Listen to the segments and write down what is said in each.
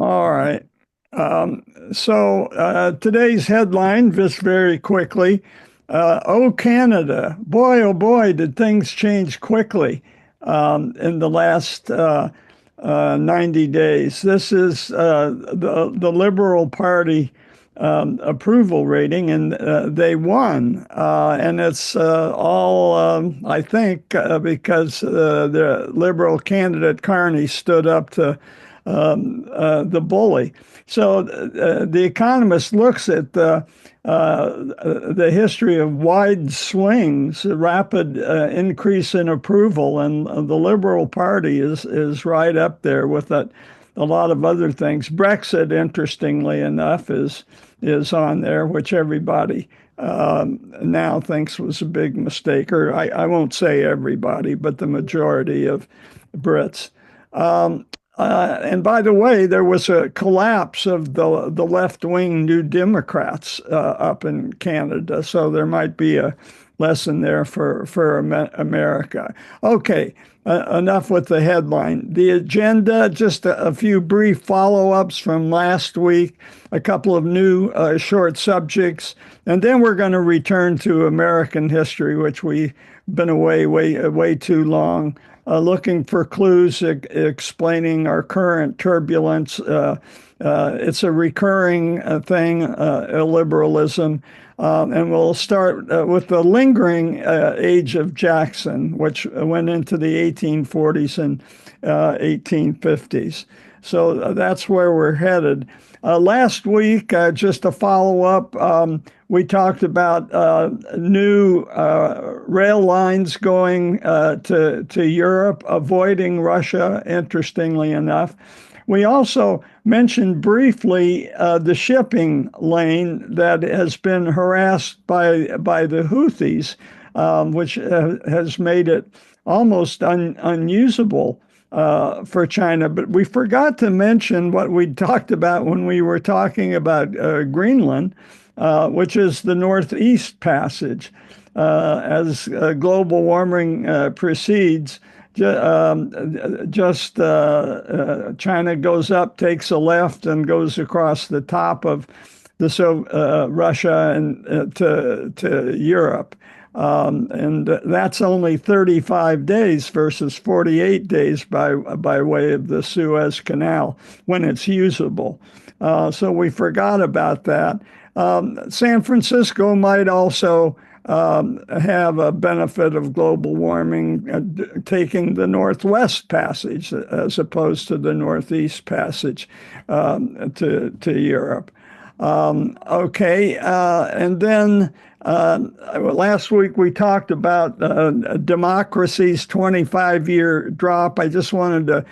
All right. Today's headline, just very quickly. Oh, Canada. Boy, oh boy, did things change quickly in the last 90 days. This is the Liberal Party approval rating, and they won. And it's all, I think, because the Liberal candidate Carney stood up to the bully. So the Economist looks at the history of wide swings, a rapid increase in approval, and the Liberal Party is right up there with it. A lot of other things. Brexit, interestingly enough, is on there, which everybody now thinks was a big mistake. Or I won't say everybody, but the majority of Brits. And by the way, there was a collapse of the left-wing New Democrats up in Canada, so there might be a lesson there for America. Okay, enough with the headline. The agenda, just a few brief follow-ups from last week, a couple of new short subjects, and then we're going to return to American history, which we've been away way too long. Looking for clues explaining our current turbulence. It's a recurring thing, illiberalism. And we'll start with the lingering age of Jackson, which went into the 1840s and 1850s. So that's where we're headed. Last week, just a follow up, we talked about new rail lines going to Europe, avoiding Russia, interestingly enough. We also mentioned briefly the shipping lane that has been harassed by the Houthis, which has made it almost unusable for China. But we forgot to mention what we talked about when we were talking about Greenland, which is the Northeast Passage. As global warming proceeds, China goes up, takes a left, and goes across the top of Russia and to Europe. And that's only 35 days versus 48 days by way of the Suez Canal when it's usable. So we forgot about that. San Francisco might also have a benefit of global warming, taking the Northwest Passage as opposed to the Northeast Passage to Europe. Okay, and then last week we talked about democracy's 25-year drop. I just wanted to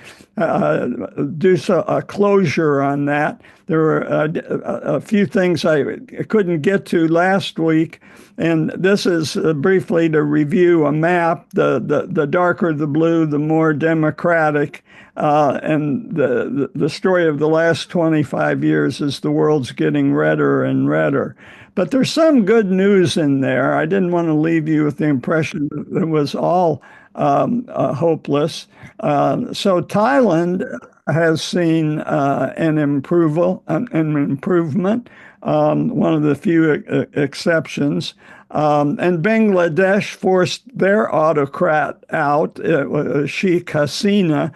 do a closure on that. There were a few things I couldn't get to last week, and this is briefly to review a map. The darker the blue, the more democratic. And the story of the last 25 years is the world's getting redder and redder. But there's some good news in there. I didn't want to leave you with the impression that it was all hopeless. So Thailand has seen an improvement, one of the few exceptions. And Bangladesh forced their autocrat out, Sheikh Hasina,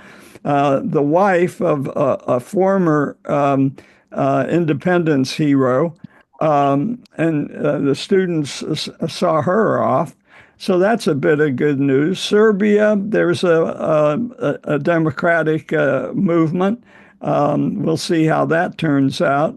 the wife of a former independence hero. And the students saw her off. So that's a bit of good news. Serbia, there's a democratic movement. We'll see how that turns out.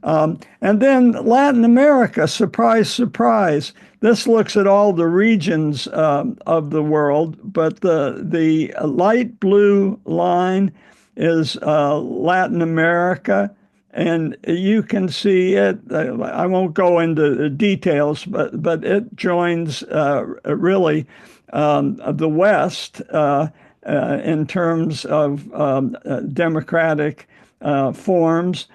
And then Latin America, surprise, surprise. This looks at all the regions of the world, but the light blue line is Latin America. And you can see it. I won't go into the details, but it joins really the West in terms of democratic forms.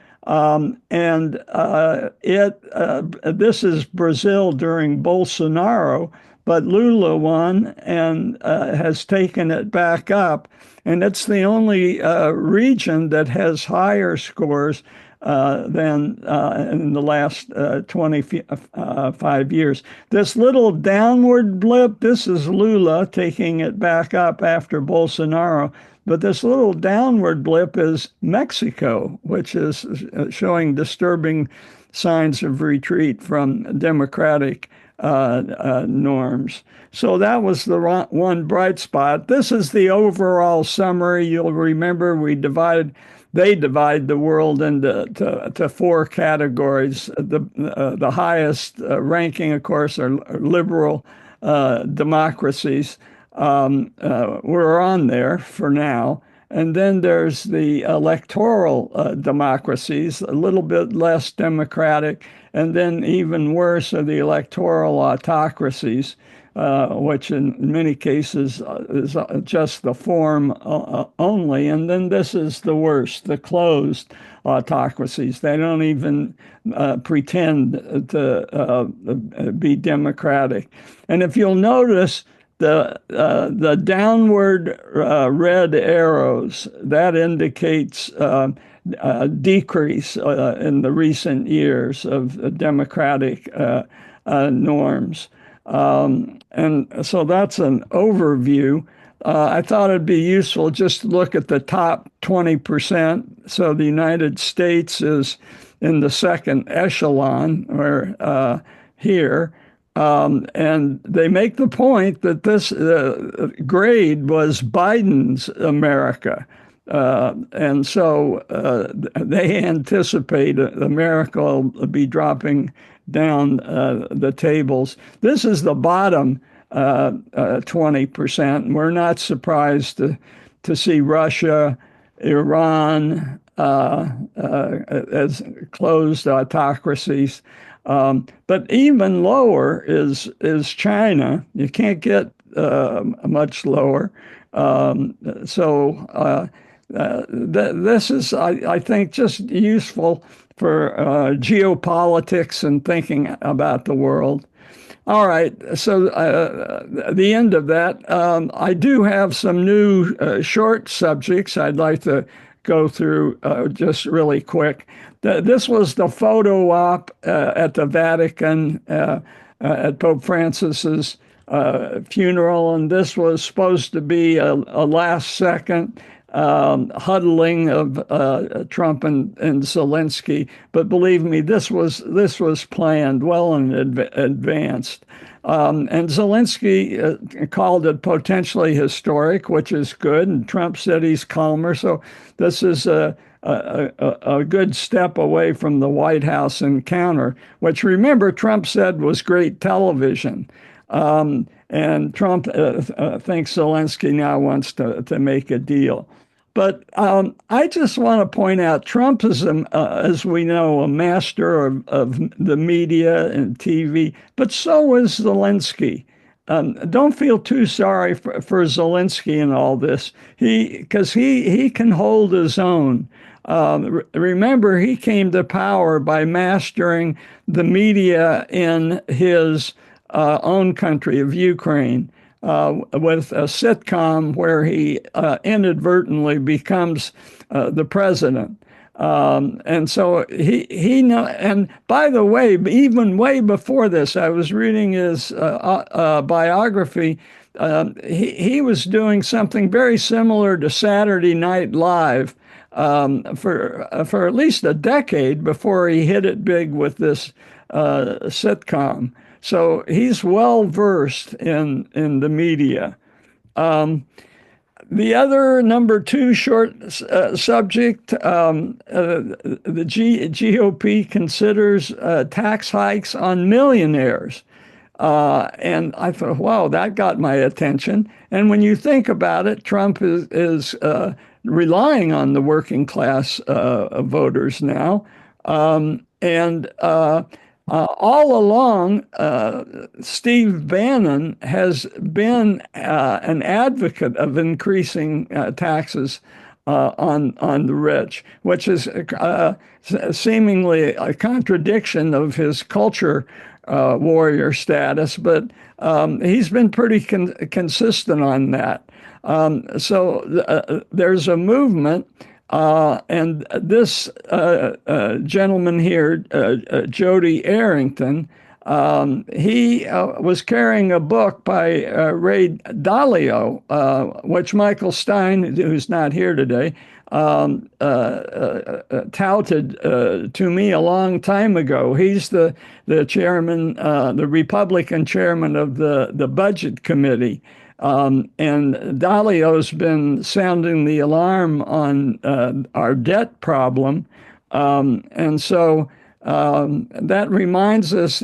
This is Brazil during Bolsonaro, but Lula won and has taken it back up. And it's the only region that has higher scores than in the last 25 years. This little downward blip, this is Lula taking it back up after Bolsonaro. But this little downward blip is Mexico, which is showing disturbing signs of retreat from democratic norms. So that was the one bright spot. This is the overall summary. You'll remember they divide the world into four categories. The highest ranking, of course, are liberal democracies. We're on there for now. And then there's the electoral democracies, a little bit less democratic, and then even worse are the electoral autocracies, which in many cases is just the form only. And then this is the worst, the closed autocracies. They don't even pretend to be democratic. And if you'll notice, the downward red arrows, that indicates a decrease in the recent years of democratic norms. And so that's an overview. I thought it'd be useful just to look at the top 20%. So the United States is in the second echelon, or here. And they make the point that this grade was Biden's America. And so they anticipate America will be dropping down the tables. This is the bottom 20%. We're not surprised to see Russia, Iran as closed autocracies. But even lower is China. You can't get much lower. This is, I think, just useful for geopolitics and thinking about the world. All right, so the end of that. I do have some new short subjects I'd like to go through just really quick. This was the photo op at the Vatican at Pope Francis's funeral, and this was supposed to be a last-second huddling of Trump and Zelensky. But believe me, this was planned well in advance. And Zelensky called it potentially historic, which is good. And Trump said he's calmer. So this is a good step away from the White House encounter, which, remember, Trump said was great television. And Trump thinks Zelensky now wants to make a deal. But I just want to point out Trump is, as we know, a master of the media and TV, but so is Zelensky. Don't feel too sorry for Zelensky in all this, because he can hold his own. Remember, he came to power by mastering the media in his own country of Ukraine. With a sitcom where he inadvertently becomes the president. And so he know. And by the way, even way before this, I was reading his biography. He was doing something very similar to Saturday Night Live for at least a decade before he hit it big with this sitcom. So he's well versed in the media. The other number two short subject, the GOP considers tax hikes on millionaires. And I thought, wow, that got my attention. And when you think about it, Trump is relying on the working class voters now. All along, Steve Bannon has been an advocate of increasing taxes on the rich, which is seemingly a contradiction of his culture warrior status, but he's been pretty consistent on that. So there's a movement, and this gentleman here, Jody Arrington, he was carrying a book by Ray Dalio, which Michael Stein, who's not here today, touted to me a long time ago. He's the chairman, the Republican chairman of the Budget Committee. And Dalio's been sounding the alarm on our debt problem. And so that reminds us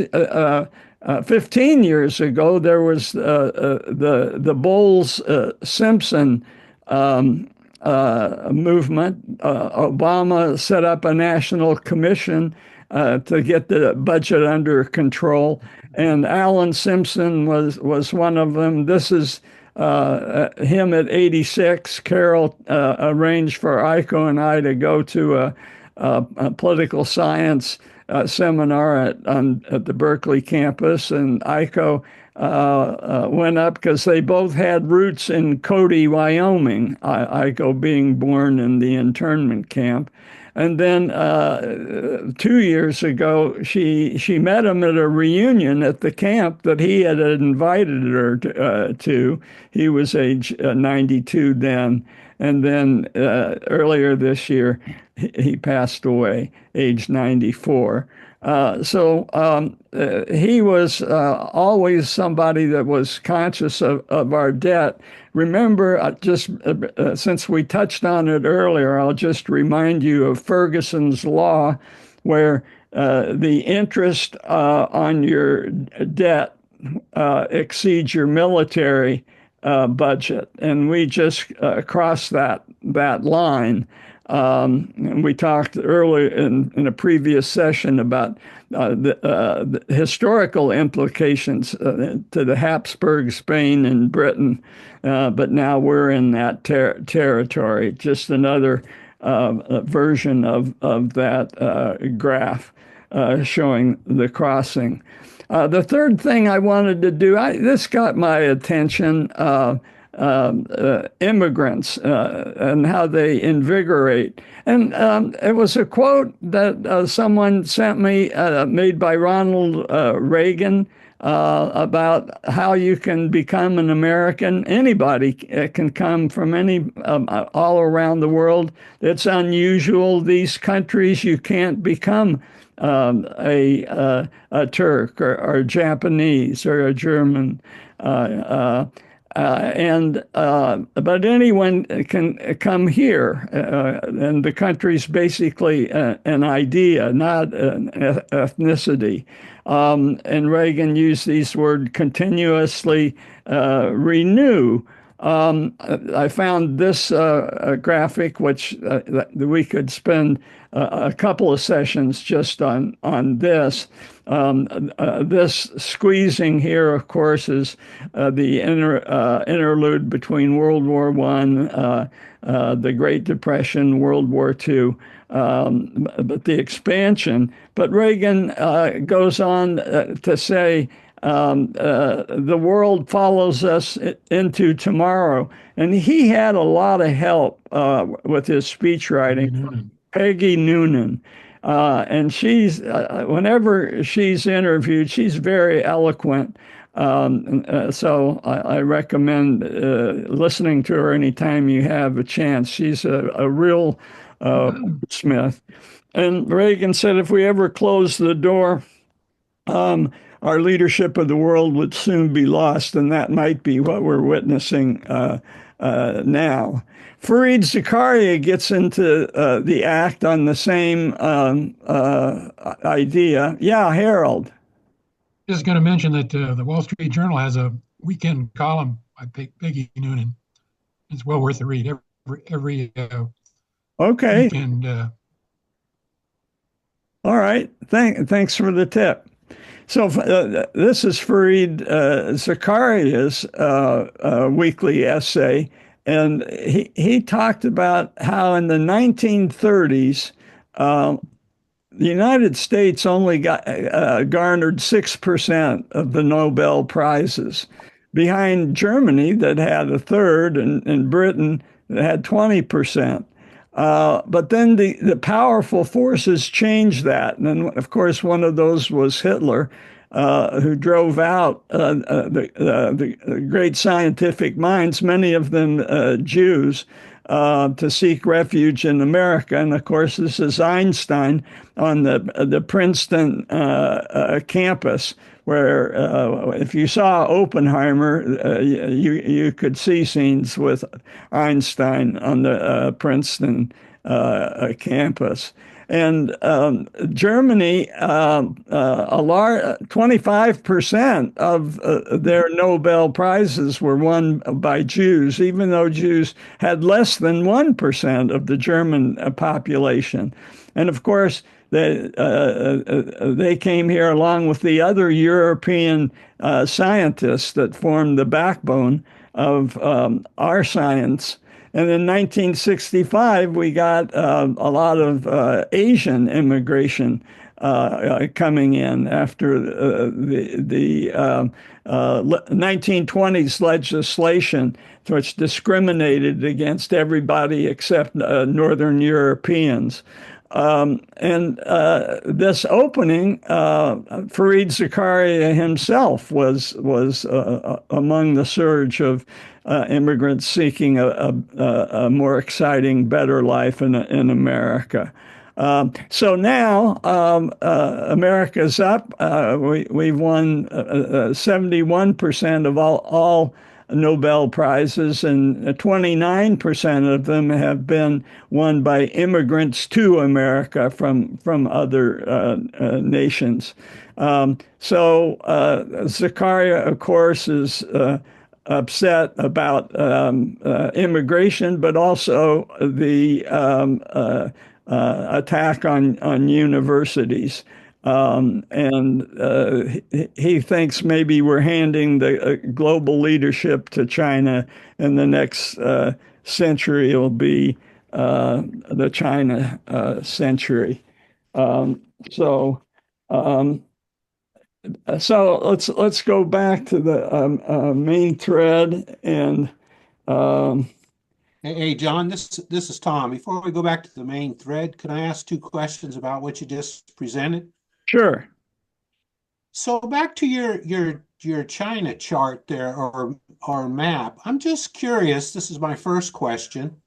15 years ago, there was the Bowles-Simpson movement. Obama set up a national commission to get the budget under control. And Alan Simpson was one of them. This is him at 86. Carol arranged for Iko and I to go to a political science seminar at the Berkeley campus, and Iko went up because they both had roots in Cody, Wyoming, Iko being born in the internment camp. And then 2 years ago, she met him at a reunion at the camp that he had invited her to. He was age 92 then. And then earlier this year, he passed away, age 94. So he was always somebody that was conscious of our debt. Remember, since we touched on it earlier, I'll just remind you of Ferguson's law, where the interest on your debt exceeds your military budget, and we just crossed that line. And we talked earlier in a previous session about the historical implications to the Habsburg, Spain, and Britain, but now we're in that territory. Just another version of that graph showing the crossing. The third thing I wanted to do, this got my attention, immigrants and how they invigorate. And it was a quote that someone sent me, made by Ronald Reagan, about how you can become an American. Anybody can come from all around the world. It's unusual. These countries, you can't become a Turk or Japanese or a German. But anyone can come here, and the country's basically an idea, not an ethnicity. And Reagan used these words continuously renew. I found this graphic, which we could spend a couple of sessions just on this. This squeezing here, of course, is the interlude between World War I, the Great Depression, World War II, but the expansion. But Reagan goes on to say, the world follows us into tomorrow. And he had a lot of help with his speech writing. Peggy Noonan. And she's, whenever she's interviewed, she's very eloquent. So I recommend listening to her anytime you have a chance. She's a real Smith. And Reagan said, if we ever close the door, our leadership of the world would soon be lost, and that might be what we're witnessing now. Fareed Zakaria gets into the act on the same idea. Yeah, Harold. Just going to mention that the Wall Street Journal has a weekend column by Peggy Noonan. It's well worth a read every okay. weekend. All right. Thanks for the tip. So this is Fareed Zakaria's weekly essay. And he talked about how in the 1930s, the United States only got garnered 6% of the Nobel Prizes, behind Germany that had a third, and Britain that had 20%. But then the powerful forces changed that. And then, of course, one of those was Hitler, who drove out the great scientific minds, many of them Jews, to seek refuge in America. And of course, this is Einstein on the Princeton campus, where if you saw Oppenheimer, you could see scenes with Einstein on the Princeton campus. And Germany, a large 25% of their Nobel Prizes were won by Jews, even though Jews had less than 1% of the German population. And of course, they came here along with the other European scientists that formed the backbone of our science. And in 1965, we got a lot of Asian immigration coming in after the 1920s legislation, which discriminated against everybody except Northern Europeans. And this opening, Fareed Zakaria himself was among the surge of immigrants seeking a more exciting, better life in America. So now America's up. We've won 71% of all Nobel Prizes, and 29% of them have been won by immigrants to America from other nations. Zakaria, of course, is upset about immigration, but also the attack on universities. And he thinks maybe we're handing the global leadership to China, and the next century will be the China century. Um, so, um, so let's go back to the main thread and. Um, Hey, John, this is Tom. Before we go back to the main thread, can I ask two questions about what you just presented? sure. So back to your China chart there or map. I'm just curious, this is my first question.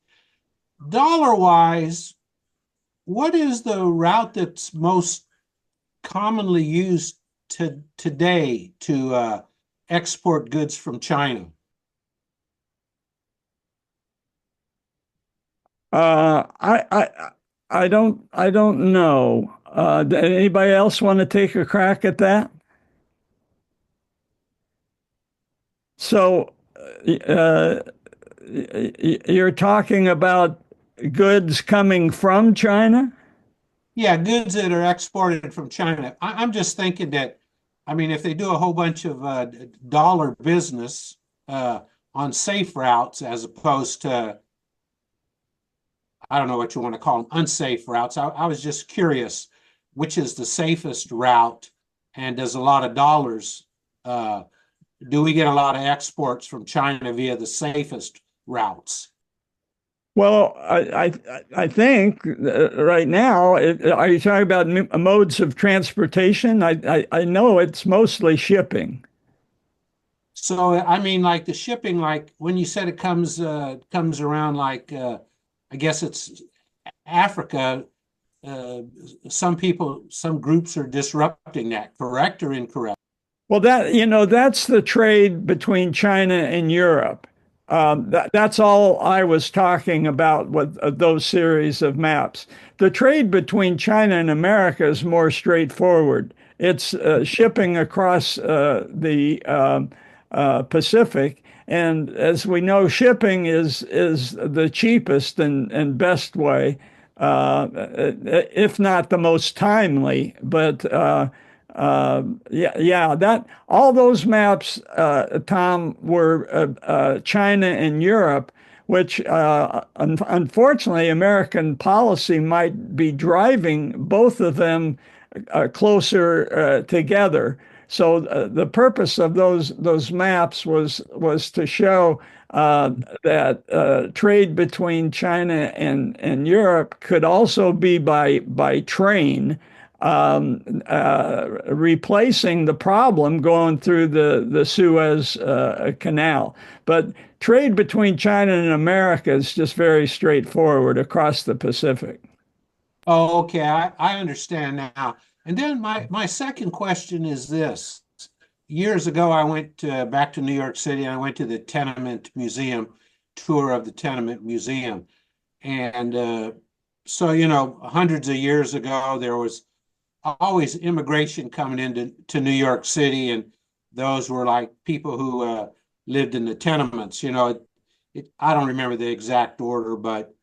Dollar wise, what is the route that's most commonly used today to export goods from China? I don't know. Anybody else want to take a crack at that? So, uh, you're talking about goods coming from China? Yeah, goods that are exported from China. I'm just thinking that, I mean, if they do a whole bunch of dollar business uh, on safe routes as opposed to, I don't know what you want to call them, unsafe routes. I was just curious, which is the safest route, and does a lot of dollars, uh, do we get a lot of exports from China via the safest routes? Well, I think right now, are you talking about modes of transportation? I know it's mostly shipping. So I mean, like the shipping, like when you said it comes around, like I guess it's Africa. Uh, some people, some groups are disrupting that. Correct or incorrect? Well, that's the trade between China and Europe. That's all I was talking about with those series of maps. The trade between China and America is more straightforward. It's shipping across the Pacific, and as we know, shipping is the cheapest and best way, if not the most timely. But yeah, that all those maps, Tom, were China and Europe. which unfortunately American policy might be driving both of them closer together. So the purpose of those maps was to show that trade between China and Europe could also be by train, replacing the problem going through the Suez Canal. But trade between China and America is just very straightforward across the Pacific. Oh, okay. I understand now. And then my second question is this. Years ago, I went back to New York City and I went to the Tenement Museum, tour of the Tenement Museum. And so, hundreds of years ago, there was always immigration coming into New York City. And those were like people who lived in the tenements. I don't remember the exact order, but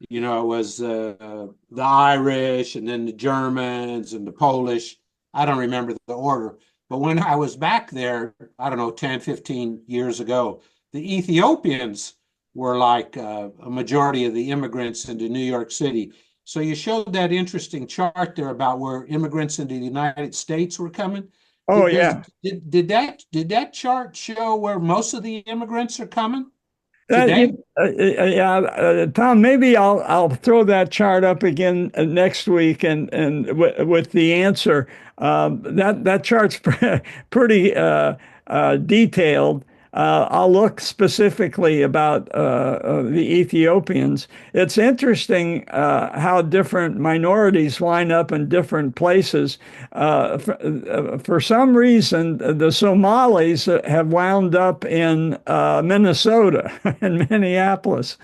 it was the Irish and then the Germans and the Polish. I don't remember the order. But when I was back there, I don't know, 10, 15 years ago, the Ethiopians were like a majority of the immigrants into New York City. So you showed that interesting chart there about where immigrants into the United States were coming. Oh yeah. Did that chart show where most of the immigrants are coming Uh, today? yeah, Tom, maybe I'll throw that chart up again next week and with the answer. That chart's pretty detailed. I'll look specifically about the Ethiopians. It's interesting how different minorities line up in different places. For some reason, the Somalis have wound up in Minnesota and Minneapolis.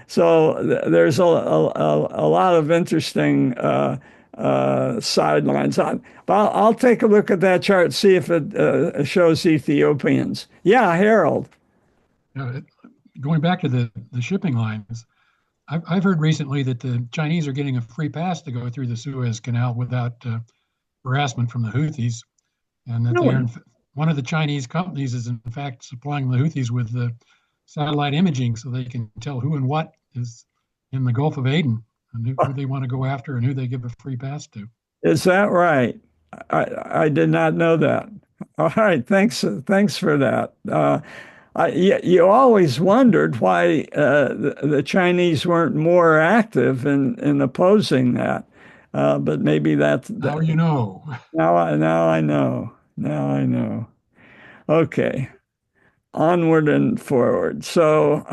So there's a lot of interesting sidelines. But I'll take a look at that chart, see if it shows Ethiopians. Yeah, Harold. Uh, Going back to the shipping lines, I've heard recently that the Chinese are getting a free pass to go through the Suez Canal without harassment from the Houthis, and that Really? one of the Chinese companies is in fact supplying the Houthis with the satellite imaging so they can tell who and what is in the Gulf of Aden and who they want to go after and who they give a free pass to. Is that right? I did not know that. All right, thanks for that. You always wondered why the Chinese weren't more active in opposing that, but maybe Now you know. now I know. Now I know. Okay, onward and forward. So.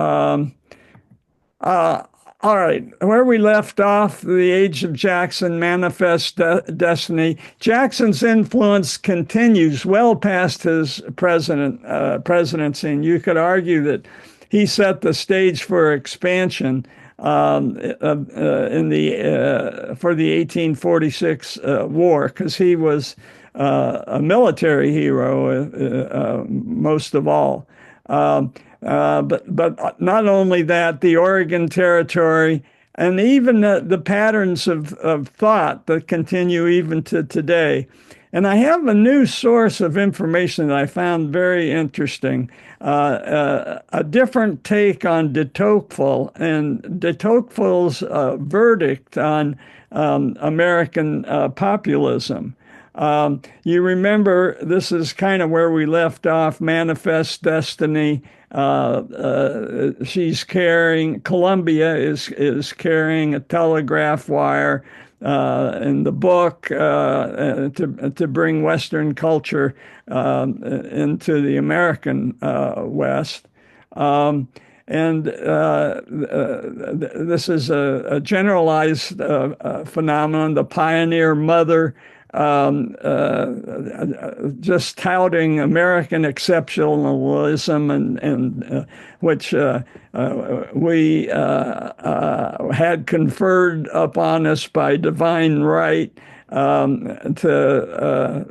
Uh, all right, where we left off, the age of Jackson manifest destiny. Jackson's influence continues well past his presidency, and you could argue that he set the stage for expansion in the for the 1846 war, because he was a military hero most of all. But not only that, the Oregon Territory and even the patterns of thought that continue even to today. And I have a new source of information that I found very interesting, a different take on de Tocqueville and de Tocqueville's verdict on American populism. You remember, this is kind of where we left off, manifest destiny. Columbia is carrying a telegraph wire in the book to bring Western culture into the American West. And this is a generalized phenomenon. The pioneer mother just touting American exceptionalism and which we had conferred upon us by divine right to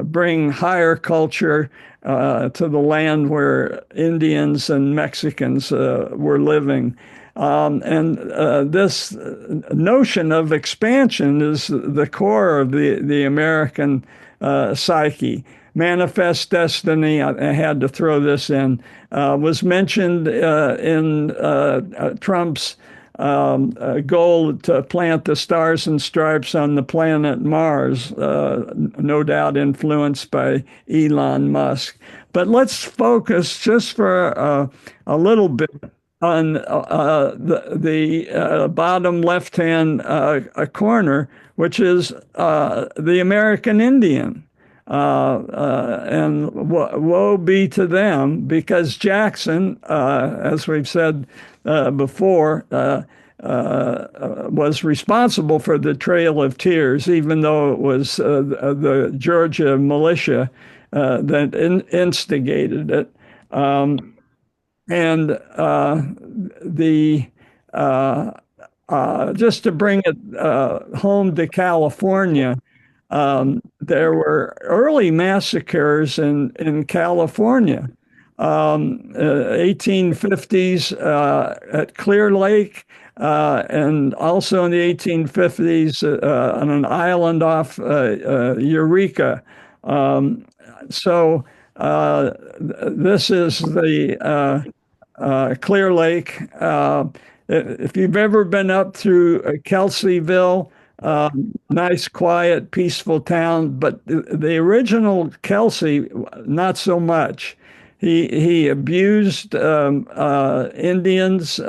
bring higher culture to the land where Indians and Mexicans were living. And this notion of expansion is the core of the American psyche. Manifest Destiny, I had to throw this in, was mentioned in Trump's goal to plant the stars and stripes on the planet Mars, no doubt influenced by Elon Musk. But let's focus just for a little bit on the bottom left-hand corner, which is the American Indian. And woe be to them, because Jackson, as we've said before, was responsible for the Trail of Tears, even though it was the Georgia militia that instigated it. And the just to bring it home to California, there were early massacres in California, 1850s at Clear Lake, and also in the 1850s on an island off Eureka. So this is the Clear Lake. If you've ever been up through Kelseyville, nice, quiet, peaceful town, but the original Kelsey, not so much. He abused Indians,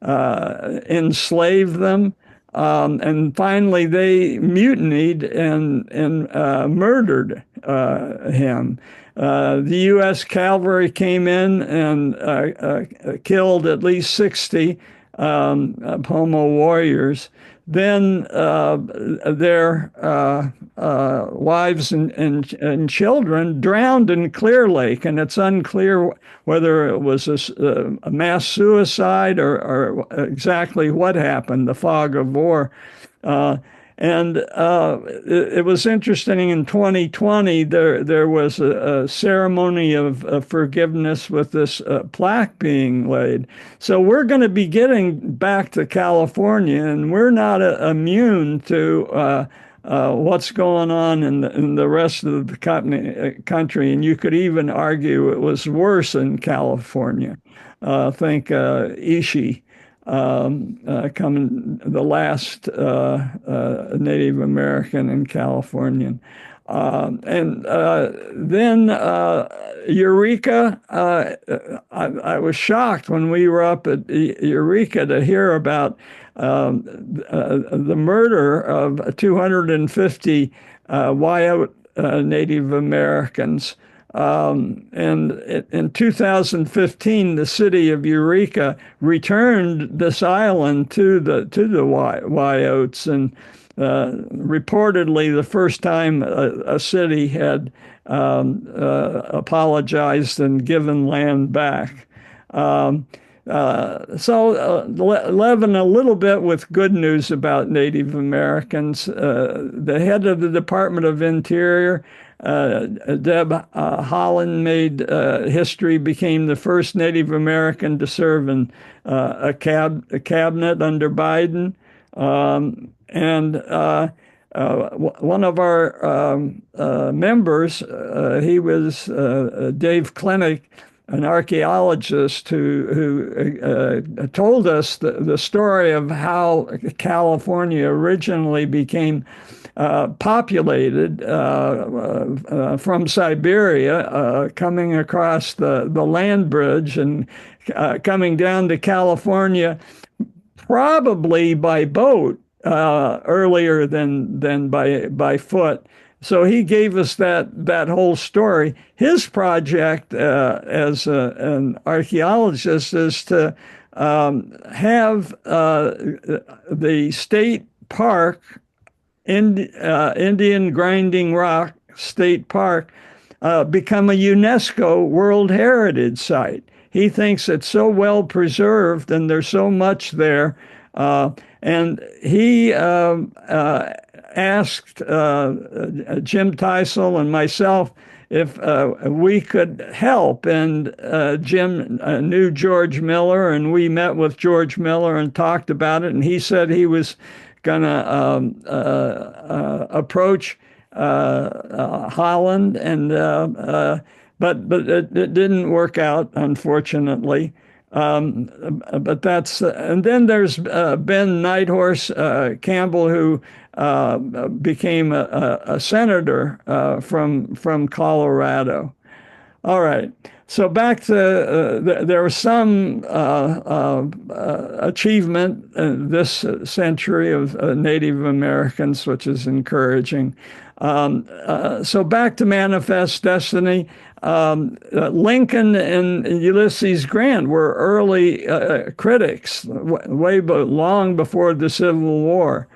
enslaved them, and finally they mutinied and murdered him. The U.S. cavalry came in and killed at least 60 Pomo warriors. Then their wives and children drowned in Clear Lake, and it's unclear whether it was a mass suicide or exactly what happened, the fog of war. And it was interesting, in 2020, there was a ceremony of forgiveness with this plaque being laid. So we're going to be getting back to California, and we're not immune to what's going on in the rest of the country. And you could even argue it was worse in California. Think Ishi. Coming the last Native American in California. And then Eureka, I was shocked when we were up at Eureka to hear about the murder of 250 Wyout Native Americans. And in 2015, the city of Eureka returned this island to the Wyoats, and reportedly the first time a city had apologized and given land back. So leaven a little bit with good news about Native Americans. The head of the Department of Interior, Deb Haaland, made history, became the first Native American to serve in a cabinet under Biden. And one of our members, he was Dave Klinick, an archaeologist who told us the story of how California originally became populated from Siberia, coming across the land bridge and coming down to California, probably by boat earlier than by foot. So he gave us that whole story. His project as an archaeologist is to have the state park, Indian Grinding Rock State Park, become a UNESCO World Heritage Site. He thinks it's so well preserved and there's so much there. And he asked Jim Teisel and myself if we could help. And Jim knew George Miller, and we met with George Miller and talked about it. And he said he was going to approach Holland, and but it didn't work out, unfortunately. But that's and then there's Ben Nighthorse Campbell, who became a senator from Colorado. All right. So back to there was some achievement in this century of Native Americans, which is encouraging. So back to Manifest Destiny. Lincoln and Ulysses Grant were early critics, long before the Civil War.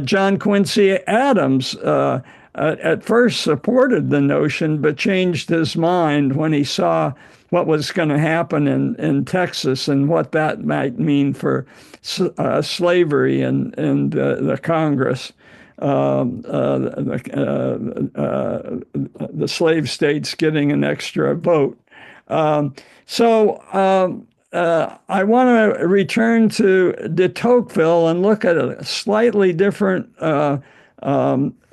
John Quincy Adams at first supported the notion, but changed his mind when he saw what was going to happen in Texas and what that might mean for slavery and the Congress. The slave states getting an extra vote. I want to return to de Tocqueville and look at a slightly different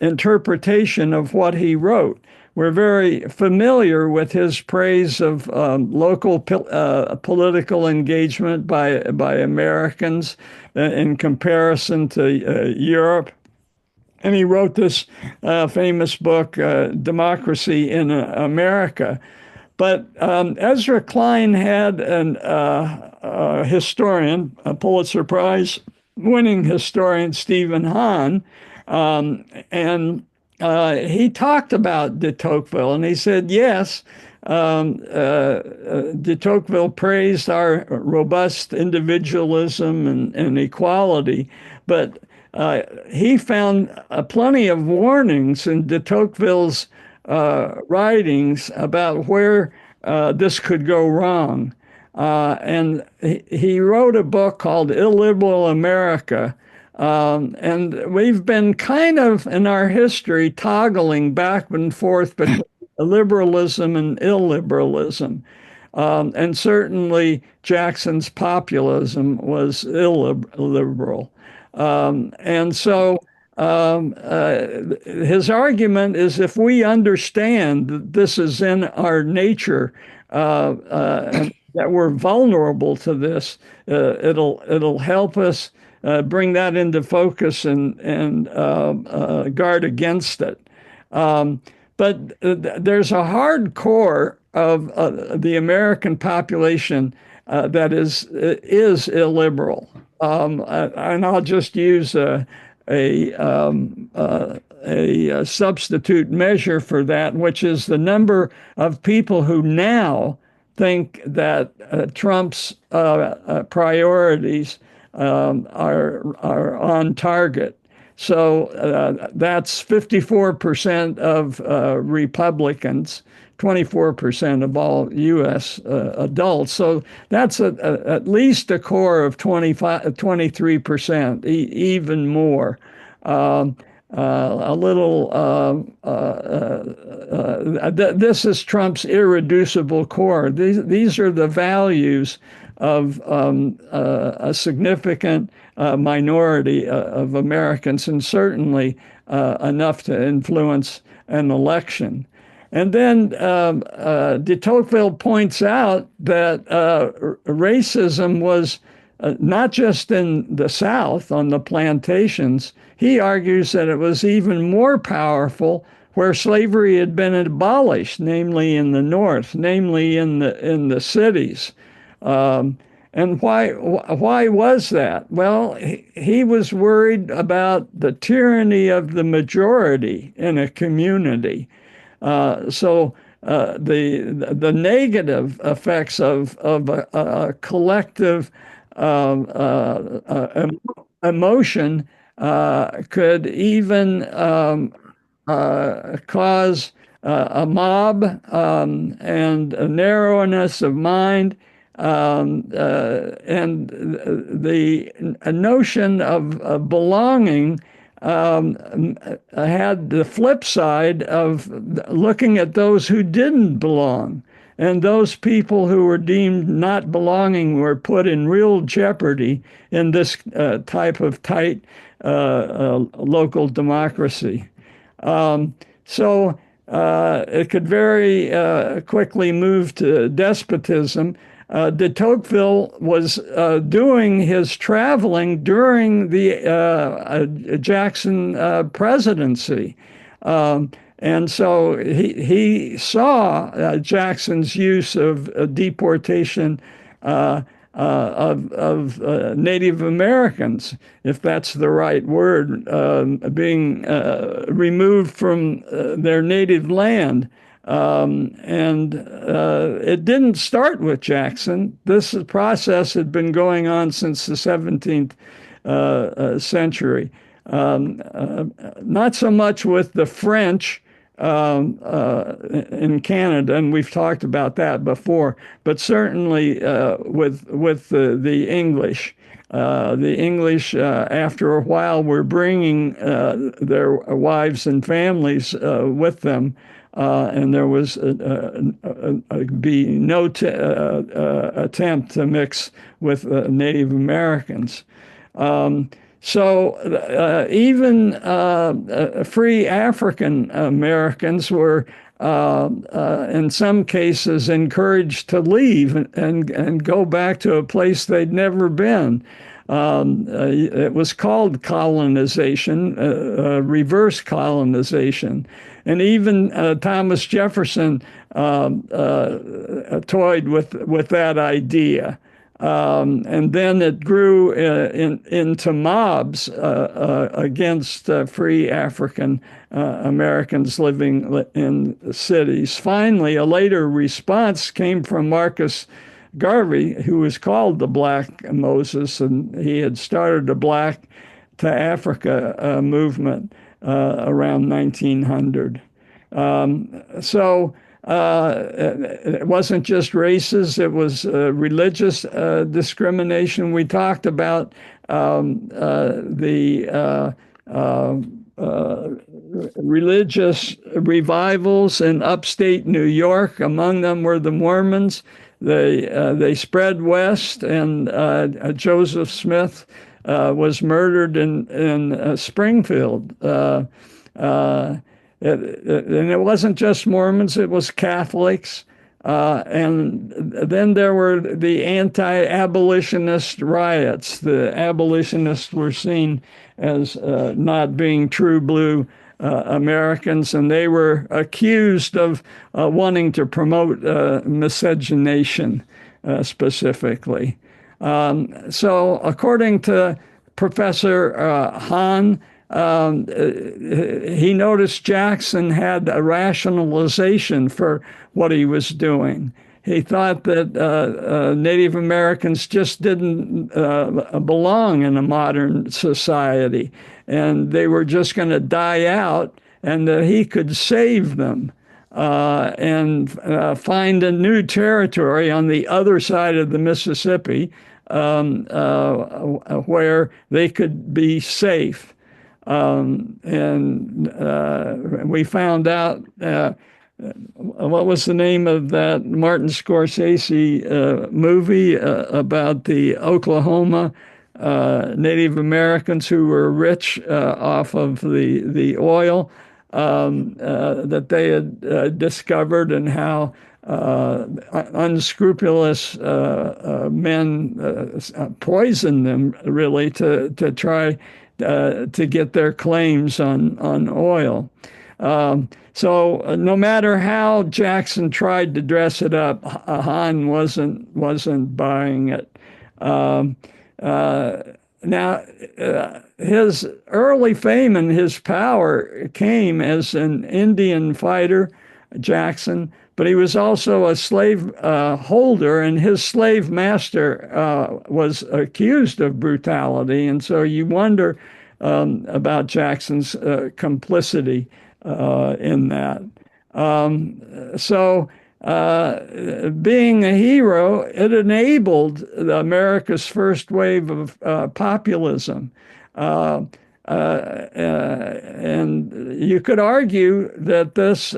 interpretation of what he wrote. We're very familiar with his praise of local political engagement by Americans in comparison to Europe. And he wrote this famous book, Democracy in America. But Ezra Klein had a historian, a Pulitzer Prize winning historian, Stephen Hahn, and he talked about de Tocqueville, and he said, yes, de Tocqueville praised our robust individualism and equality, but he found plenty of warnings in de Tocqueville's writings about where this could go wrong. And he wrote a book called Illiberal America. And we've been kind of in our history toggling back and forth between liberalism and illiberalism. And certainly Jackson's populism was illiberal. And so his argument is if we understand that this is in our nature, and that we're vulnerable to this, it'll help us bring that into focus and guard against it. But there's a hard core of the American population that is illiberal. And I'll just use a substitute measure for that, which is the number of people who now think that Trump's priorities are on target. So that's 54% of Republicans, 24% of all U.S. Adults. So that's at least a core of 23%, even more. This is Trump's irreducible core. These are the values of a significant minority of Americans, and certainly enough to influence an election. And then de Tocqueville points out that racism was not just in the South on the plantations. He argues that it was even more powerful where slavery had been abolished, namely in the North, namely in the cities. And why was that? Well, he was worried about the tyranny of the majority in a community. So the negative effects of a collective emotion could even cause a mob and a narrowness of mind. And the notion of belonging had the flip side of looking at those who didn't belong. And those people who were deemed not belonging were put in real jeopardy in this type of tight local democracy. So it could very quickly move to despotism. De Tocqueville was doing his traveling during the Jackson presidency. And so he saw Jackson's use of deportation of Native Americans, if that's the right word, being removed from their native land. And it didn't start with Jackson. This process had been going on since the 17th century. Not so much with the French in Canada, and we've talked about that before, but certainly with the English. The English, after a while, were bringing their wives and families with them, and there was be no attempt to mix with Native Americans. So even free African Americans were, in some cases, encouraged to leave and go back to a place they'd never been. It was called colonization, reverse colonization. And even Thomas Jefferson toyed with that idea. And then it grew into mobs against free African Americans living in cities. Finally, a later response came from Marcus Garvey, who was called the Black Moses, and he had started a Black to Africa movement around 1900. So it wasn't just races, it was religious discrimination. We talked about the religious revivals in upstate New York. Among them were the Mormons. They spread west, and Joseph Smith was murdered in Springfield. And it wasn't just Mormons, it was Catholics. And then there were the anti-abolitionist riots. The abolitionists were seen as not being true blue Americans, and they were accused of wanting to promote miscegenation specifically. So according to Professor Hahn, he noticed Jackson had a rationalization for what he was doing. He thought that Native Americans just didn't belong in a modern society, and they were just going to die out, and that he could save them and find a new territory on the other side of the Mississippi where they could be safe. And we found out what was the name of that Martin Scorsese movie about the Oklahoma Native Americans who were rich off of the oil that they had discovered, and how unscrupulous men poisoned them really to try to get their claims on oil. So no matter how Jackson tried to dress it up, Hahn wasn't buying it. Now, his early fame and his power came as an Indian fighter, Jackson, but he was also a slave holder, and his slave master was accused of brutality. And so you wonder about Jackson's complicity in that. So being a hero, it enabled America's first wave of populism. And you could argue that this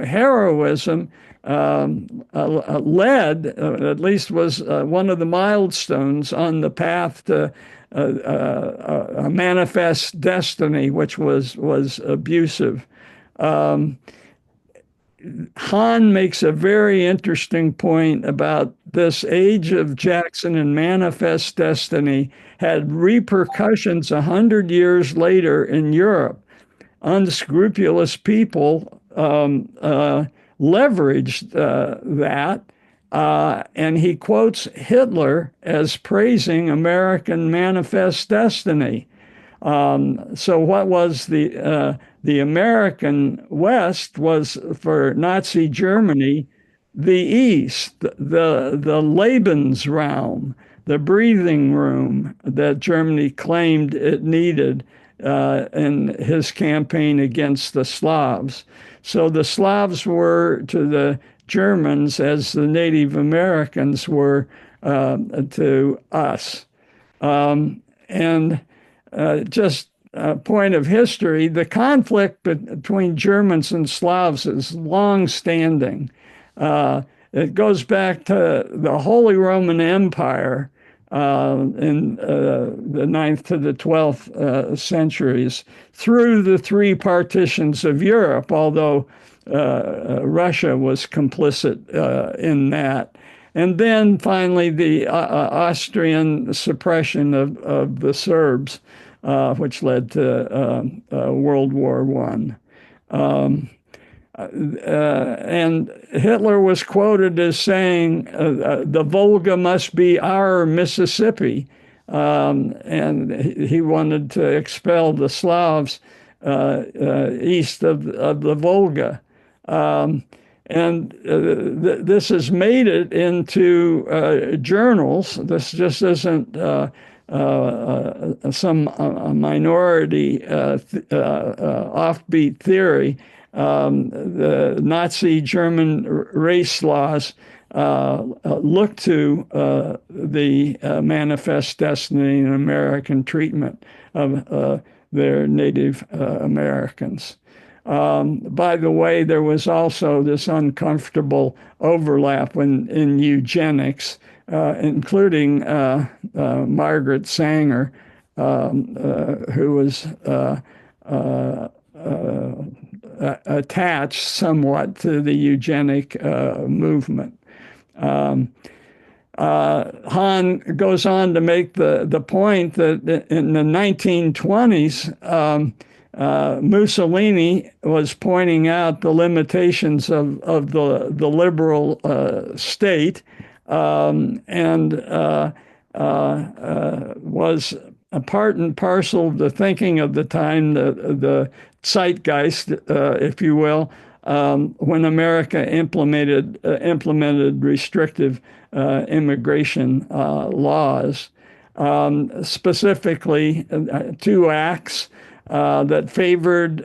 heroism led, at least was one of the milestones on the path to a manifest destiny, which was abusive. Um, Hahn makes a very interesting point about this age of Jackson and manifest destiny had repercussions 100 years later in Europe. Unscrupulous people leveraged that. And he quotes Hitler as praising American manifest destiny. So what was the American West was for Nazi Germany the East, the Lebensraum, the breathing room that Germany claimed it needed in his campaign against the Slavs. So the Slavs were to the Germans as the Native Americans were to us. And just a point of history, the conflict between Germans and Slavs is long standing. It goes back to the Holy Roman Empire in the 9th to the 12th centuries through the three partitions of Europe, although Russia was complicit in that. And then finally, the Austrian suppression of the Serbs, which led to World War I. And Hitler was quoted as saying, the Volga must be our Mississippi. And he wanted to expel the Slavs east of the Volga. And this has made it into journals. This just isn't some minority offbeat theory. The Nazi German race laws look to the manifest destiny and American treatment of their Native Americans. By the way, there was also this uncomfortable overlap in eugenics, including Margaret Sanger, who was attached somewhat to the eugenic movement. Hahn goes on to make the point that in the 1920s, Mussolini was pointing out the limitations of the liberal state and was a part and parcel of the thinking of the time, the zeitgeist, if you will, when America implemented restrictive immigration laws, specifically two acts that favored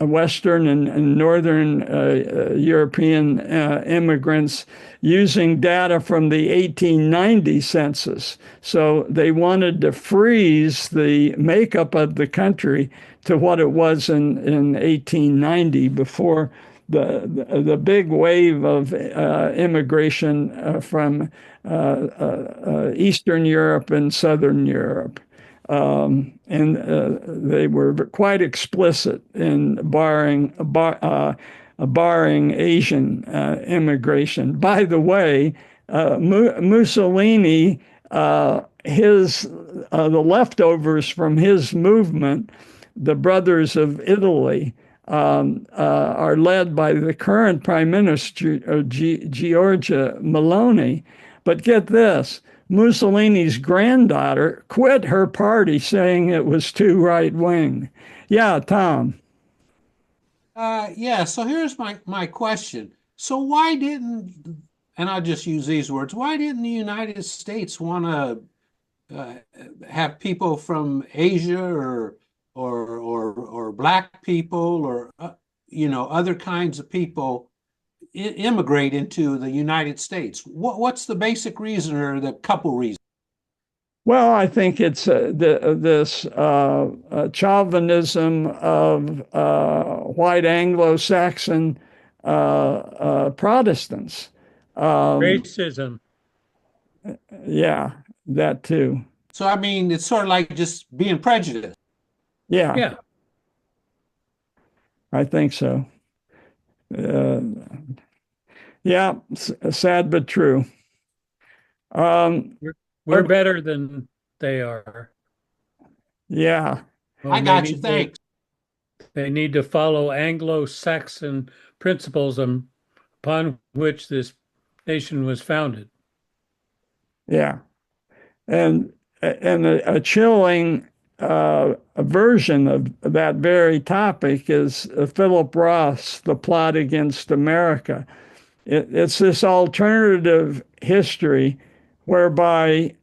Western and Northern European immigrants using data from the 1890 census. So they wanted to freeze the makeup of the country to what it was in 1890 before the big wave of immigration from Eastern Europe and Southern Europe. And they were quite explicit in barring Asian immigration. By the way, Mussolini, the leftovers from his movement, the Brothers of Italy, are led by the current Prime Minister, Giorgia Meloni. But get this. Mussolini's granddaughter quit her party saying it was too right-wing. Yeah, Tom. Yeah, so here's my question. So why didn't, and I'll just use these words, why didn't the United States want to have people from Asia or black people or other kinds of people immigrate into the United States? What's the basic reason or the couple reasons? Well, I think it's this chauvinism of white Anglo-Saxon Protestants. Racism. Yeah, that too. So, I mean, it's sort of like just being prejudiced. Yeah, Yeah. I think so. Uh, yeah, sad but true. Um, We're better than they are. yeah, Well, I got you. Thanks. they need to follow Anglo-Saxon principles upon which this nation was founded. yeah. And a chilling a version of that very topic is Philip Roth's The Plot Against America. It's this alternative history whereby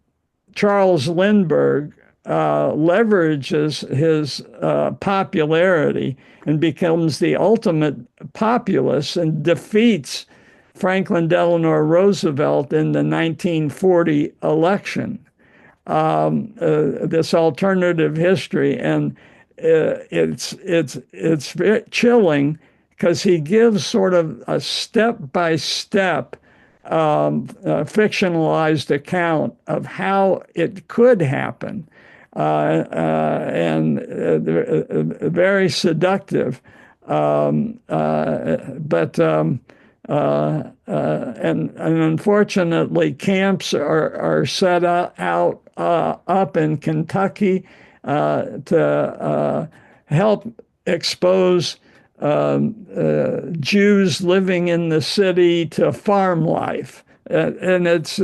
Charles Lindbergh leverages his popularity and becomes the ultimate populist and defeats Franklin Delano Roosevelt in the 1940 election. This alternative history, and it's very chilling because he gives sort of a step by step fictionalized account of how it could happen, and very seductive. But and unfortunately, camps are set out up in Kentucky to help expose Jews living in the city to farm life. And it's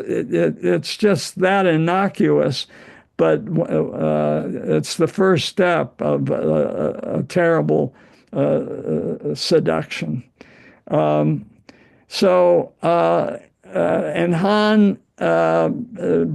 just that innocuous, but it's the first step of a terrible seduction. And Hahn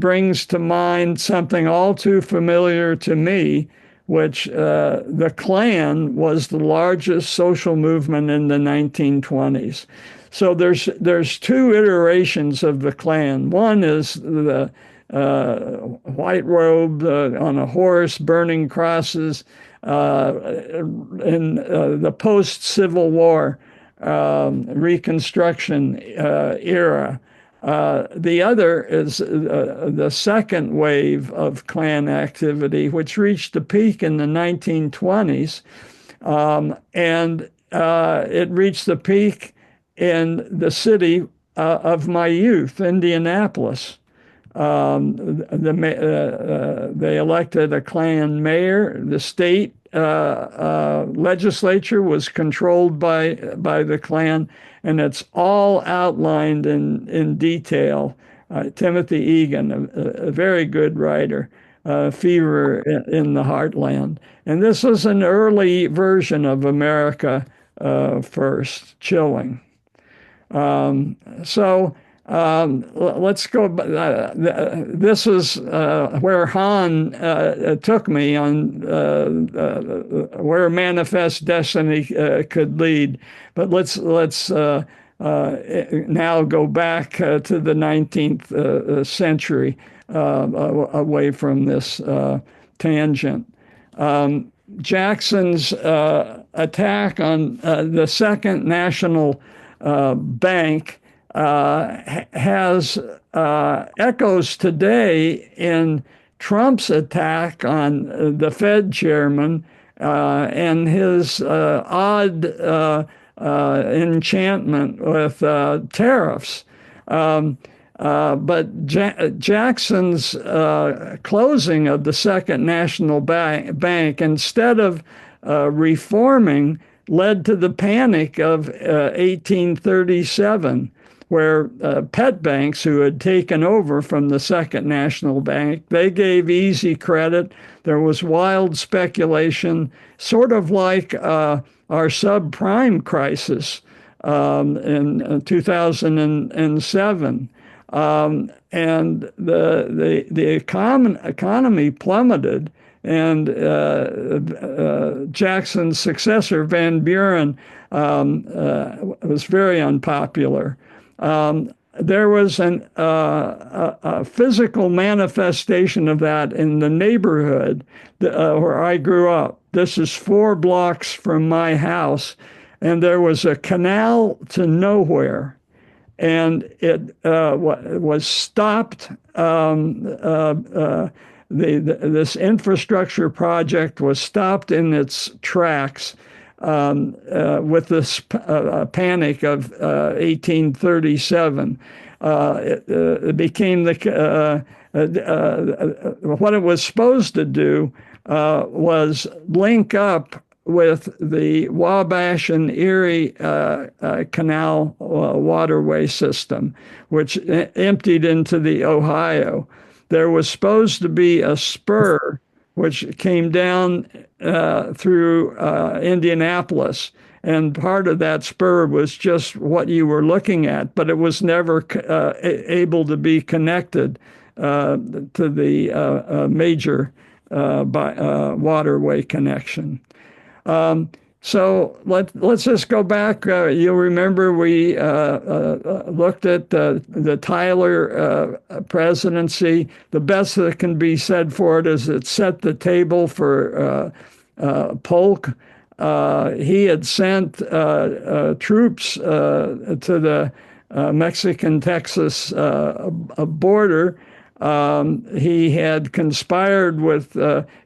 brings to mind something all too familiar to me, which the Klan was the largest social movement in the 1920s. So there's two iterations of the Klan. One is the white robe on a horse, burning crosses in the post-Civil War Reconstruction era. The other is the second wave of Klan activity, which reached a peak in the 1920s. And it reached the peak in the city of my youth, Indianapolis. They elected a Klan mayor. The state legislature was controlled by the Klan, and it's all outlined in detail. Timothy Egan, a very good writer, Fever in the Heartland. And this was an early version of America First, chilling. So let's go. This is where Hahn took me on where manifest destiny could lead. But let's now go back to the 19th century, away from this tangent. Jackson's attack on the Second National Bank has echoes today in Trump's attack on the Fed chairman and his odd enchantment with tariffs. But Jackson's closing of the Second National Bank, instead of reforming, led to the panic of 1837, where pet banks who had taken over from the Second National Bank, they gave easy credit. There was wild speculation, sort of like our subprime crisis in 2007. And the economy plummeted, and Jackson's successor, Van Buren, was very unpopular. There was a physical manifestation of that in the neighborhood where I grew up. This is 4 blocks from my house, and there was a canal to nowhere. And it was stopped this infrastructure project was stopped in its tracks with this panic of 1837. It became what it was supposed to do was link up with the Wabash and Erie Canal waterway system, which emptied into the Ohio. There was supposed to be a spur which came down through Indianapolis. And part of that spur was just what you were looking at, but it was never able to be connected to the major waterway connection. So let's just go back. You'll remember we looked at the Tyler presidency. The best that can be said for it is it set the table for Polk. He had sent troops to the Mexican-Texas border. He had conspired with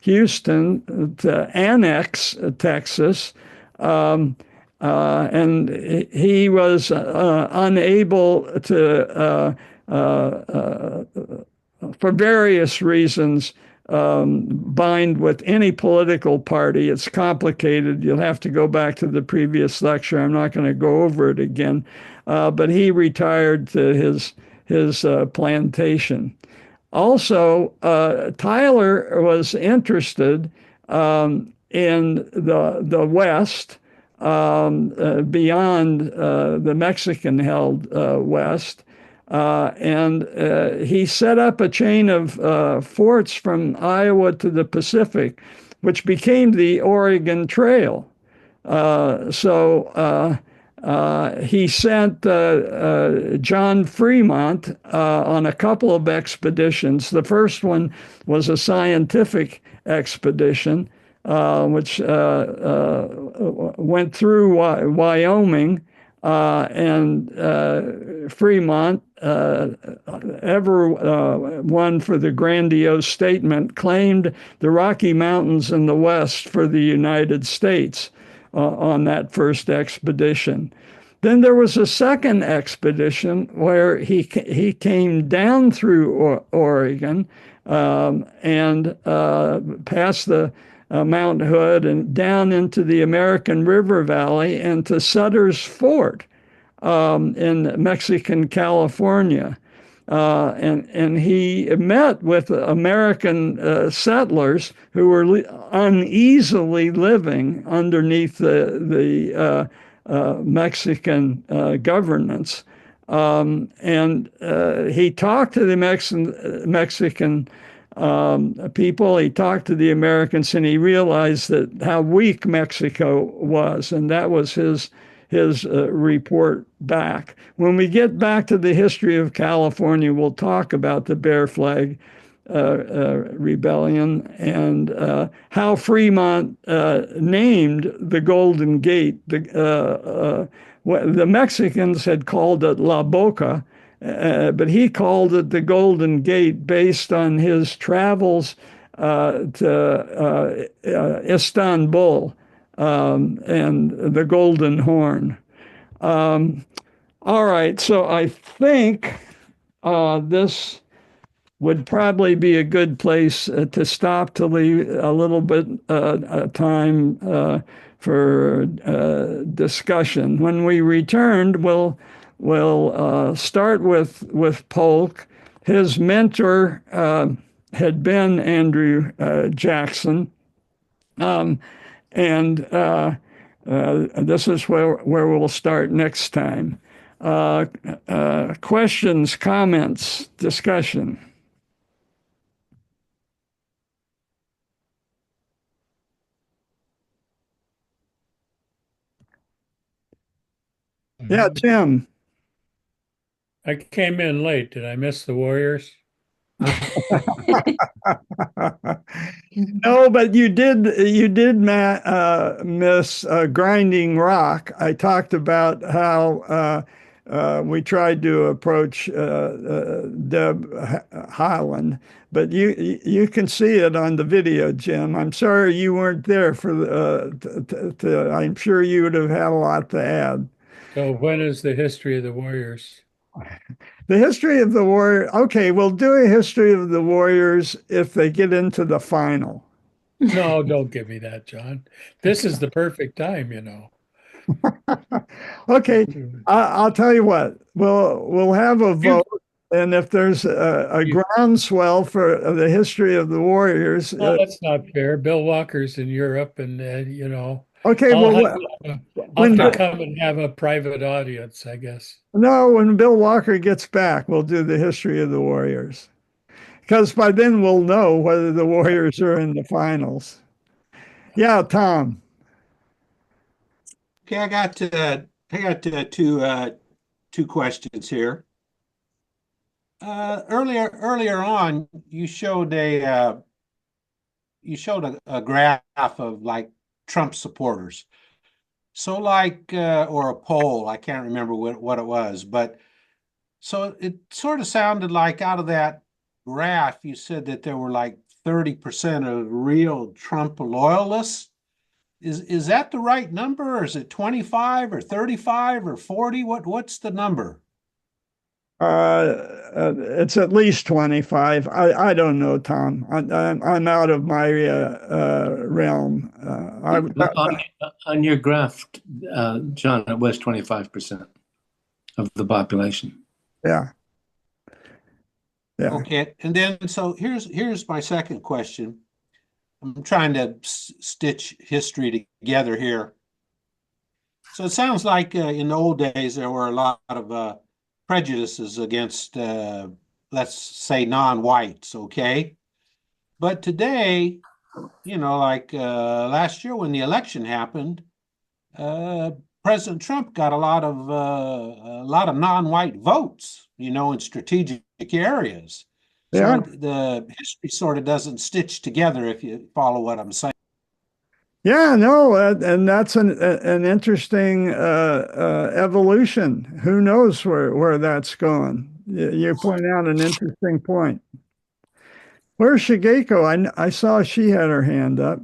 Houston to annex Texas, and he was unable to, for various reasons, bind with any political party. It's complicated. You'll have to go back to the previous lecture. I'm not going to go over it again. But he retired to his plantation. Also, Tyler was interested in the West, beyond the Mexican-held West, and he set up a chain of forts from Iowa to the Pacific, which became the Oregon Trail. He sent John Fremont on a couple of expeditions. The first one was a scientific expedition, which went through Wyoming, and Fremont, ever one for the grandiose statement, claimed the Rocky Mountains in the West for the United States on that first expedition. Then there was a second expedition where he came down through Oregon and past the Mount Hood and down into the American River Valley and to Sutter's Fort in Mexican California. And he met with American settlers who were uneasily living underneath the Mexican governance. And he talked to the Mexican people, he talked to the Americans, and he realized that how weak Mexico was, and that was his report back. When we get back to the history of California, we'll talk about the Bear Flag Rebellion and how Fremont named the Golden Gate. The Mexicans had called it La Boca, but he called it the Golden Gate based on his travels to Istanbul and the Golden Horn. All right, so I think this would probably be a good place to stop, to leave a little bit time for discussion. When we returned, we'll start with Polk. His mentor had been Andrew Jackson. And this is where we'll start next time. Questions, comments, discussion? Yeah, Tim. I came in late. Did I miss the Warriors? No, but you did miss Grinding Rock. I talked about how We tried to approach Deb Highland, but you can see it on the video, Jim. I'm sorry you weren't there for I'm sure you would have had a lot to add. So when is the history of the Warriors? The history of the Warriors. Okay, we'll do a history of the Warriors if they get into the final. No, don't give me that, John. This is the perfect time, you know. Okay, I'll tell you what. We'll have a You, vote, and if there's a you, groundswell for the history of the Warriors, no, that's not fair. Bill Walker's in Europe, and you know, okay. I'll Well, have, I'll have when to come and have a private audience, I guess. no, when Bill Walker gets back, we'll do the history of the Warriors because by then we'll know whether the Warriors are in the finals. Yeah, Tom. Okay, I got two questions here. Earlier on, you showed a graph of like Trump supporters. So or a poll, I can't remember what it was, but so it sort of sounded like out of that graph, you said that there were like 30% of real Trump loyalists. Is that the right number, or is it 25 or 35 or 40? What's the number? It's at least 25. I don't know, Tom. I'm out of my realm. On your graph, John, it was 25% of the population. Yeah. Yeah. Okay, and then so here's my second question. I'm trying to stitch history together here. So it sounds like in the old days there were a lot of prejudices against, let's say, non-whites, okay? But today, like last year when the election happened, President Trump got a lot of non-white votes, in strategic areas. Yeah. So the history sort of doesn't stitch together if you follow what I'm saying. Yeah, no, and that's an interesting evolution. Who knows where that's going? You point out an interesting point. Where's Shigeko? I saw she had her hand up.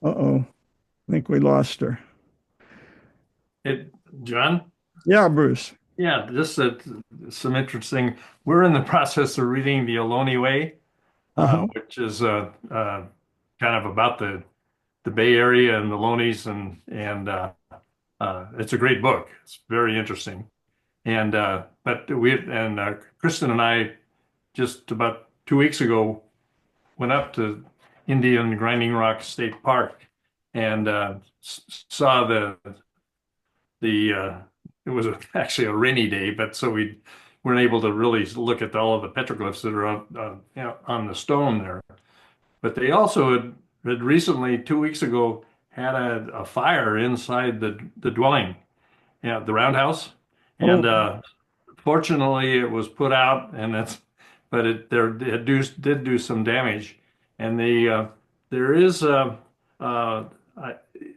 Uh-oh, I think we lost her. John? Yeah, Bruce. Yeah, just some interesting. We're in the process of reading The Ohlone Way, which is kind of about the Bay Area and the Lonnies, and it's a great book. It's very interesting. And Kristen and I just about 2 weeks ago went up to Indian Grinding Rock State Park and saw it was actually a rainy day, but so we weren't able to really look at all of the petroglyphs that are on the stone there. But they also had recently, 2 weeks ago, had a fire inside the dwelling, the roundhouse, and fortunately it was put out, but it did do some damage, and there is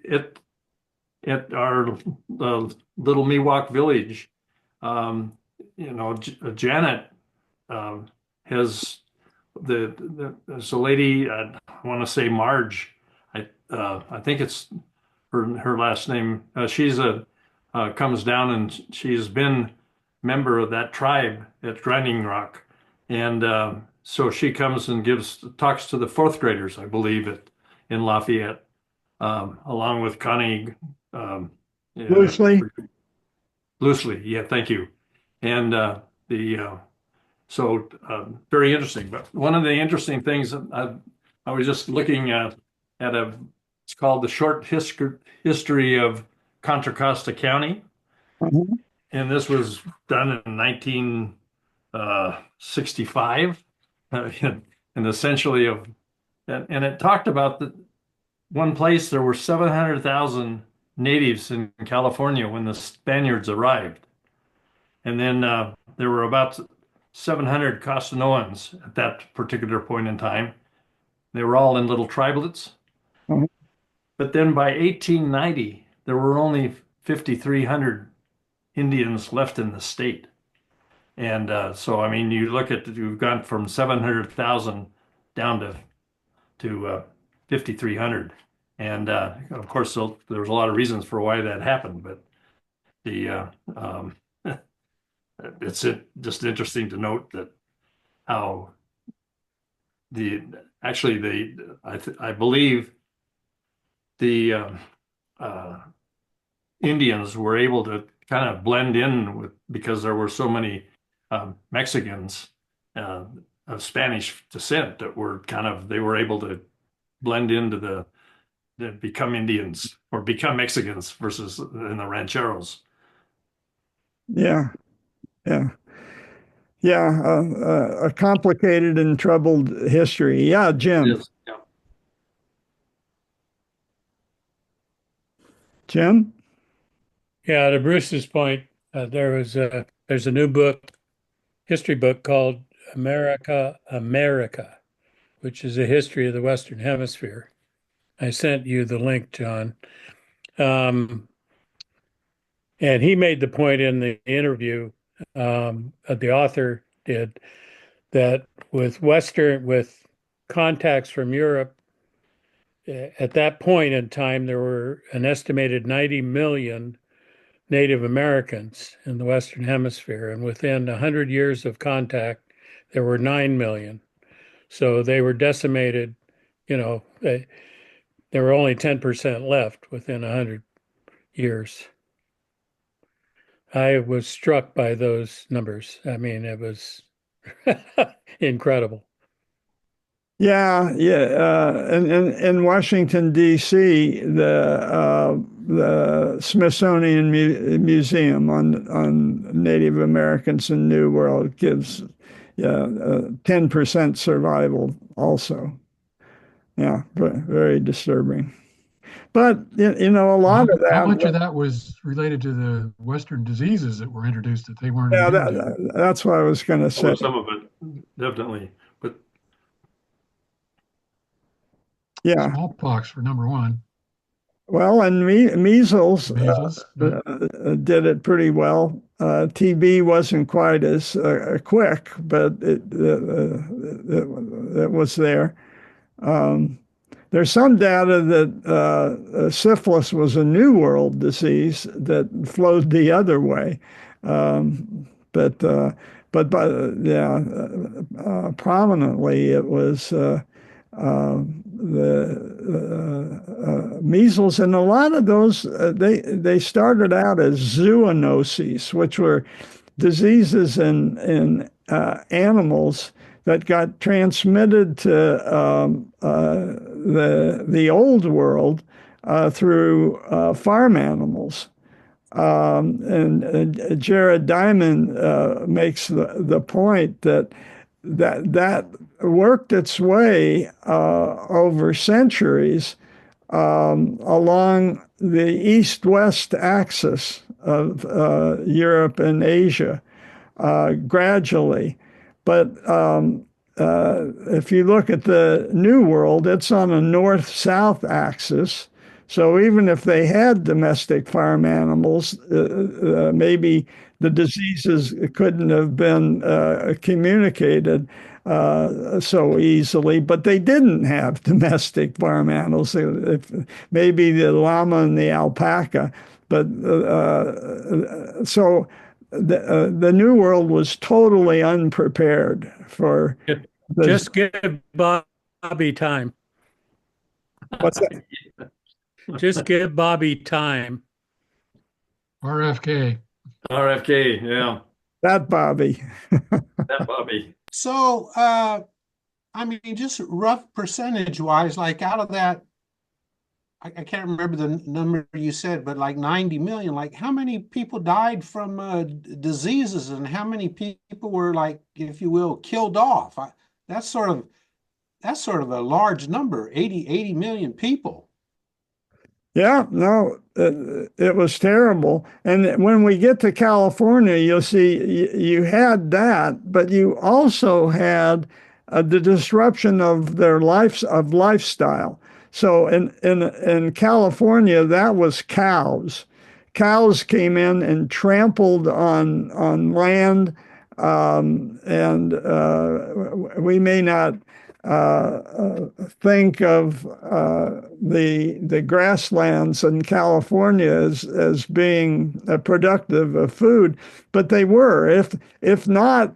it at our little Miwok village, Janet has there's a lady, I want to say Marge, I think it's her last name. She's comes down and she's been member of that tribe at Grinding Rock, and so she comes and talks to the fourth graders, I believe, in Lafayette, along with Connie. Loosely. Loosely, yeah, thank you. And very interesting. But one of the interesting things I was just looking at it's called the Short History of Contra Costa County, and this was done in 1965, and essentially and it talked about that one place there were 700,000 natives in California when the Spaniards arrived. And then there were about 700 Costanoans at that particular point in time. They were all in little tribelets. Mhm. But then by 1890, there were only 5,300 Indians left in the state. And so, I mean, you look at, you've gone from 700,000 down to 5,300. And of course, so there's a lot of reasons for why that happened, but the it's just interesting to note that how the actually I believe the Indians were able to kind of blend in with, because there were so many Mexicans of Spanish descent that were they were able to blend into the become Indians or become Mexicans versus in the rancheros. Yeah, yeah, yeah. A complicated and troubled history. Yeah, Jim. Yes. Yeah. Jim? Yeah, to Bruce's point, there's a new book, history book called America, America, which is a history of the Western Hemisphere. I sent you the link, John. And he made the point in the interview, the author did, that with contacts from Europe, at that point in time, there were an estimated 90 million Native Americans in the Western Hemisphere. And within 100 years of contact, there were 9 million. So they were decimated, there were only 10% left within 100 years. I was struck by those numbers. I mean, it was incredible. Yeah, yeah. In Washington, D.C., the Smithsonian Museum on Native Americans in New World gives 10% survival also. Yeah, very disturbing. But a lot of that. How much of that was related to the Western diseases that were introduced that they weren't Yeah, immune to? that's what I was going to say. Some of it, definitely. But yeah, Smallpox for number one. well, and measles, Measles, did it pretty well. TB wasn't quite as quick, but it was there. There's some data that syphilis was a New World disease that flowed the other way. Prominently it was the measles, and a lot of those they started out as zoonoses, which were diseases in animals that got transmitted to the old world through farm animals. And Jared Diamond makes the point that worked its way over centuries along the east-west axis of Europe and Asia gradually. But if you look at the New World, it's on a north-south axis. So even if they had domestic farm animals, maybe the diseases couldn't have been communicated so easily, but they didn't have domestic farm animals. Maybe the llama and the alpaca, but so the New World was totally unprepared for. Just give Bobby time. What's that? Just give Bobby time. RFK. RFK, yeah. That Bobby. That Bobby. So, I mean, just rough percentage-wise, like out of that, I can't remember the number you said, but like 90 million, like how many people died from diseases and how many people were, like, if you will, killed off? That's sort of a large number, 80 million people. Yeah, no, it was terrible. And when we get to California, you'll see you had that, but you also had the disruption of their lifestyle. So in California, that was cows. cows came in and trampled on land, and we may not think of the grasslands in California as being productive of food, but they were, if not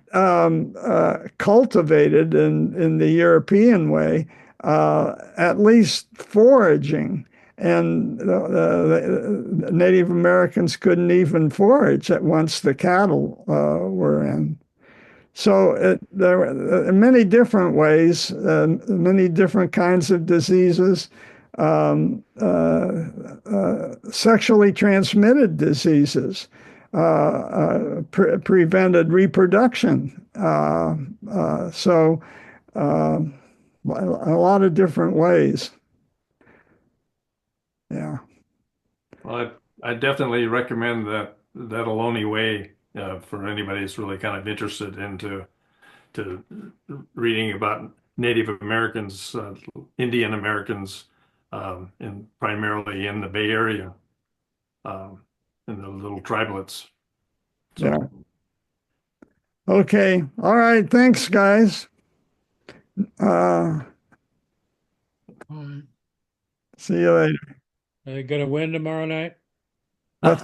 cultivated in the European way, at least foraging. And the Native Americans couldn't even forage at once the cattle were in. So there are many different ways, many different kinds of diseases, sexually transmitted diseases, prevented reproduction. So a lot of different ways. Yeah. Well, I definitely recommend that Ohlone way for anybody that's really kind of interested into to reading about Native Americans, Indian Americans, and primarily in the Bay Area, in the little tribelets. So, Yeah. Okay. All right. Thanks, guys. See you later. Are they going to win tomorrow night? What's